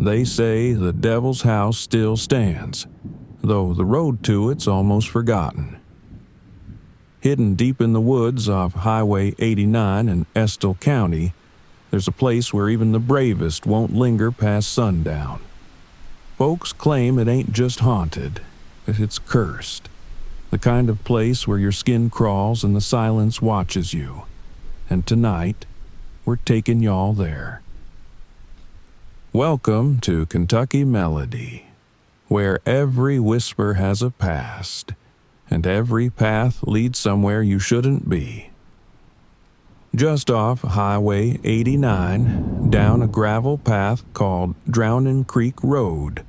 They say the Devil's House still stands, though the road to it's almost forgotten. Hidden deep in the woods off Highway 89 in Estill County, there's a place where even the bravest won't linger past sundown. Folks claim it ain't just haunted, that it's cursed. The kind of place where your skin crawls and the silence watches you. And tonight, we're taking y'all there. Welcome to Kentucky Melody, where every whisper has a past, and every path leads somewhere you shouldn't be. Just off Highway 89, down a gravel path called Drowning Creek Road,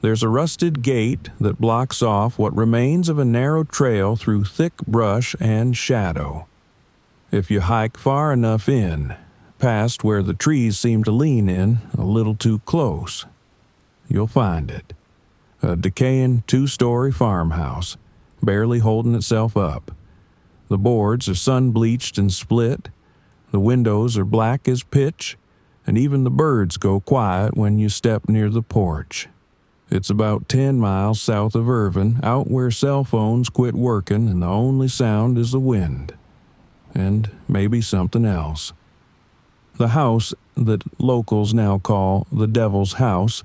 there's a rusted gate that blocks off what remains of a narrow trail through thick brush and shadow. If you hike far enough in, past where the trees seem to lean in a little too close, you'll find it. A decaying two-story farmhouse, barely holding itself up. The boards are sun-bleached and split, the windows are black as pitch, and even the birds go quiet when you step near the porch. It's about 10 miles south of Irvin, out where cell phones quit working and the only sound is the wind. And maybe something else. The house that locals now call the Devil's House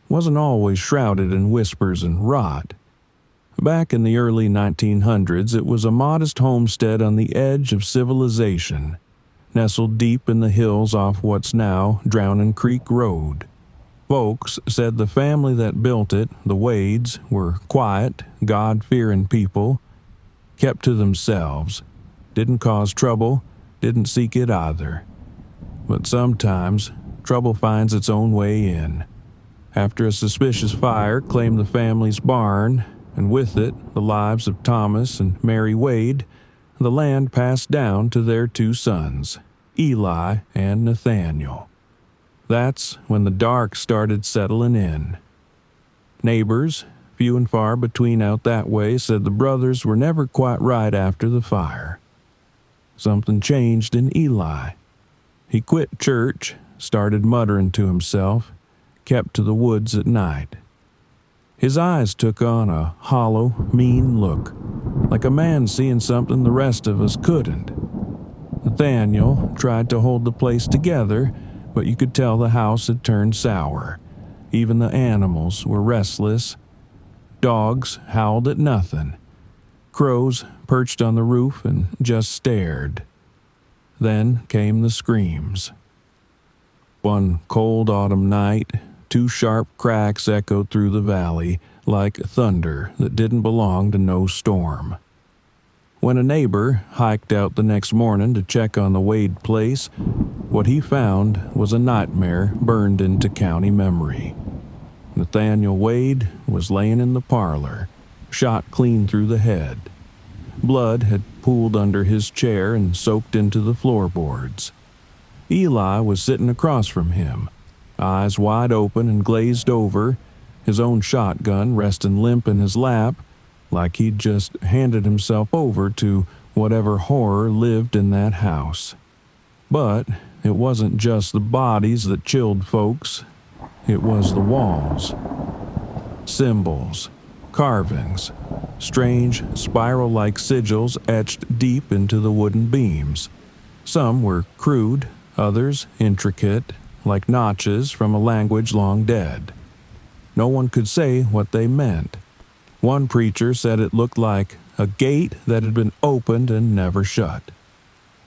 wasn't always shrouded in whispers and rot. Back in the early 1900s, it was a modest homestead on the edge of civilization, nestled deep in the hills off what's now Drowning Creek Road. Folks said the family that built it, the Wades, were quiet, God-fearing people, kept to themselves, didn't cause trouble, didn't seek it either. But sometimes, trouble finds its own way in. After a suspicious fire claimed the family's barn, and with it the lives of Thomas and Mary Wade, the land passed down to their two sons, Eli and Nathaniel. That's when the dark started settling in. Neighbors, few and far between out that way, said the brothers were never quite right after the fire. Something changed in Eli. He quit church, started muttering to himself, kept to the woods at night. His eyes took on a hollow, mean look, like a man seeing something the rest of us couldn't. Nathaniel tried to hold the place together, but you could tell the house had turned sour. Even the animals were restless. Dogs howled at nothing. Crows perched on the roof and just stared. Then came the screams. One cold autumn night, two sharp cracks echoed through the valley like thunder that didn't belong to no storm. When a neighbor hiked out the next morning to check on the Wade place, what he found was a nightmare burned into county memory. Nathaniel Wade was laying in the parlor, shot clean through the head. Blood had pooled under his chair and soaked into the floorboards. Eli was sitting across from him, eyes wide open and glazed over, his own shotgun resting limp in his lap, like he'd just handed himself over to whatever horror lived in that house. But it wasn't just the bodies that chilled folks, it was the walls. Symbols, carvings, strange spiral-like sigils etched deep into the wooden beams. Some were crude, others intricate, like notches from a language long dead. No one could say what they meant. One preacher said it looked like a gate that had been opened and never shut.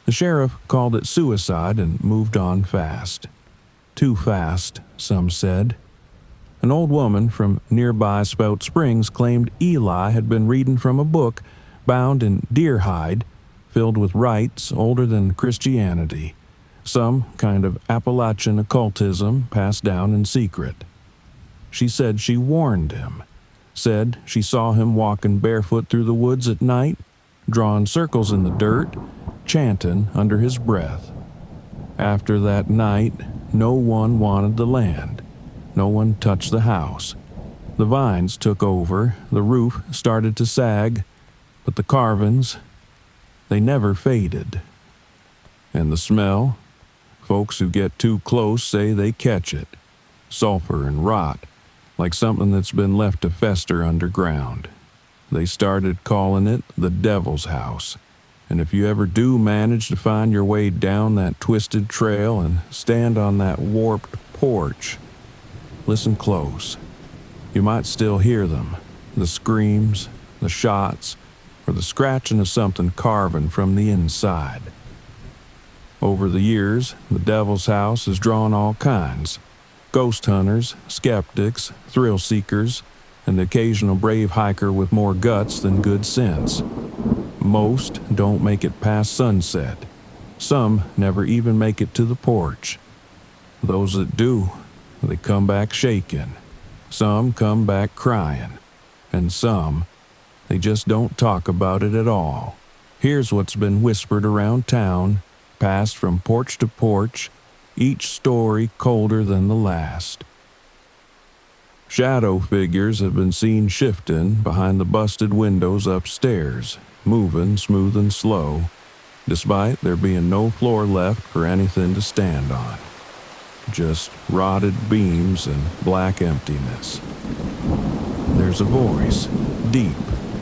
The sheriff called it suicide and moved on fast. Too fast, some said. An old woman from nearby Spout Springs claimed Eli had been reading from a book bound in deer hide, filled with rites older than Christianity, some kind of Appalachian occultism passed down in secret. She said she warned him, said she saw him walking barefoot through the woods at night, drawing circles in the dirt, chanting under his breath. After that night, no one wanted the land. No one touched the house. The vines took over, the roof started to sag, but the carvings, they never faded. And the smell? Folks who get too close say they catch it. sulfur and rot, like something that's been left to fester underground. They started calling it the Devil's House. And if you ever do manage to find your way down that twisted trail and stand on that warped porch, listen close. You might still hear them, the screams, the shots, or the scratching of something carving from the inside. Over the years, the Devil's House has drawn all kinds: ghost hunters, skeptics, thrill seekers, and the occasional brave hiker with more guts than good sense. Most don't make it past sunset. Some never even make it to the porch. Those that do, they come back shaken. Some come back crying. And some, they just don't talk about it at all. Here's what's been whispered around town, passed from porch to porch, each story colder than the last. Shadow figures have been seen shifting behind the busted windows upstairs, moving smooth and slow, despite there being no floor left for anything to stand on. Just rotted beams and black emptiness. There's a voice, deep,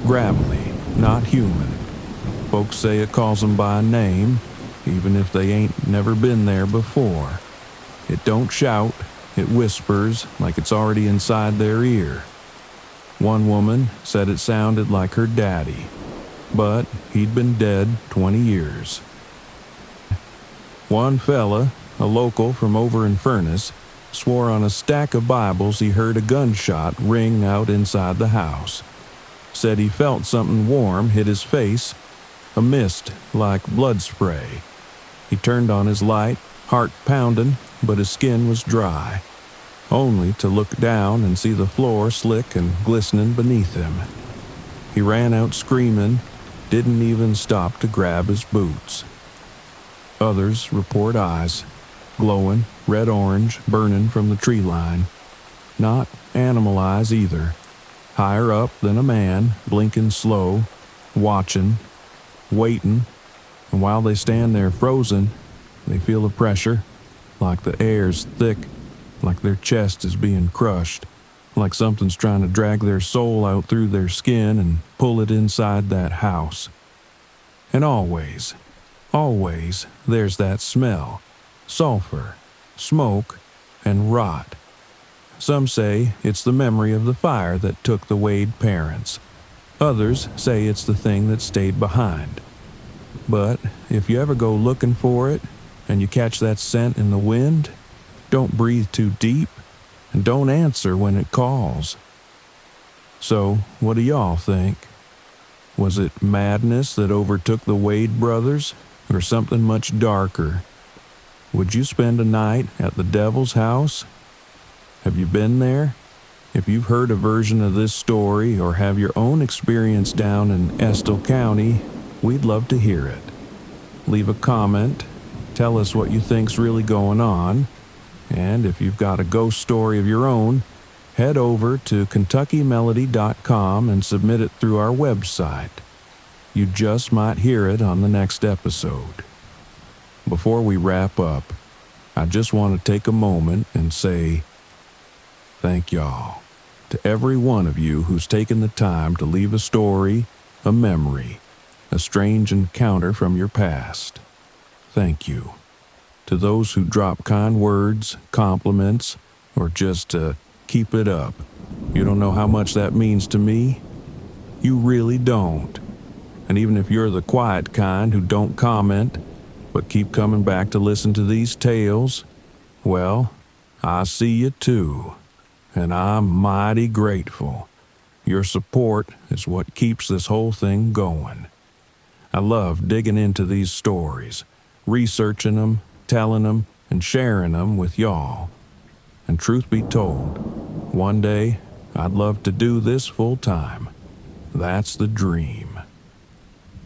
gravelly, not human. Folks say it calls them by a name, even if they ain't never been there before. It don't shout, it whispers like it's already inside their ear. One woman said it sounded like her daddy, but he'd been dead 20 years. One fella, a local from over in Furnace, swore on a stack of Bibles he heard a gunshot ring out inside the house. Said he felt something warm hit his face, a mist like blood spray. He turned on his light, heart pounding, but his skin was dry, only to look down and see the floor slick and glistening beneath him. He ran out screaming, didn't even stop to grab his boots. Others report eyes, glowing, red-orange, burning from the tree line. Not animal eyes either. Higher up than a man, blinking slow, watching, waiting, and while they stand there frozen, they feel the pressure, like the air's thick, like their chest is being crushed, like something's trying to drag their soul out through their skin and pull it inside that house. And always, there's that smell, sulfur, smoke, and rot. Some say it's the memory of the fire that took the Wade parents. Others say it's the thing that stayed behind. But if you ever go looking for it, and you catch that scent in the wind, don't breathe too deep, and don't answer when it calls. So, what do y'all think? Was it madness that overtook the Wade brothers, or something much darker? Would you spend a night at the Devil's House? Have you been there? If you've heard a version of this story or have your own experience down in Estill County, we'd love to hear it. Leave a comment, tell us what you think's really going on, and if you've got a ghost story of your own, head over to KentuckyMelody.com and submit it through our website. You just might hear it on the next episode. Before we wrap up, I just want to take a moment and say thank y'all to every one of you who's taken the time to leave a story, a memory, a strange encounter from your past. Thank you. To those who drop kind words, compliments, or just keep it up. You don't know how much that means to me. You really don't. And even if you're the quiet kind who don't comment, but keep coming back to listen to these tales, well, I see you too. And I'm mighty grateful. Your support is what keeps this whole thing going. I love digging into these stories, researching them, telling them, and sharing them with y'all. And truth be told, one day I'd love to do this full time. That's the dream.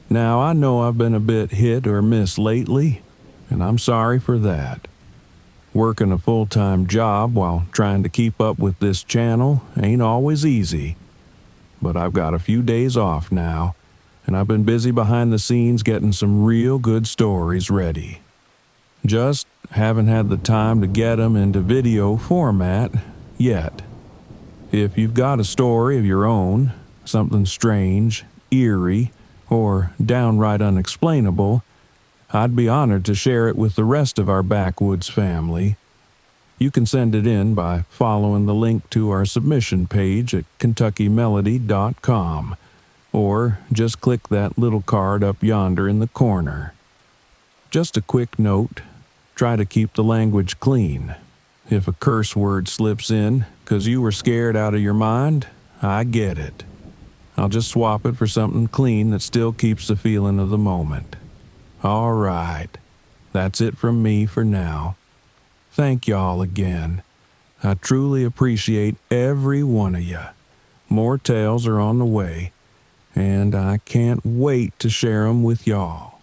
Now, I know I've been a bit hit or miss lately, and I'm sorry for that. Working a full-time job while trying to keep up with this channel ain't always easy. But I've got a few days off now, and I've been busy behind the scenes getting some real good stories ready. Just haven't had the time to get 'em into video format yet. If you've got a story of your own, something strange, eerie, or downright unexplainable, I'd be honored to share it with the rest of our backwoods family. You can send it in by following the link to our submission page at KentuckyMelody.com, or just click that little card up yonder in the corner. Just a quick note, try to keep the language clean. If a curse word slips in 'cause you were scared out of your mind, I get it. I'll just swap it for something clean that still keeps the feeling of the moment. All right, that's it from me for now. Thank y'all again. I truly appreciate every one of you. More tales are on the way, and I can't wait to share 'em with y'all.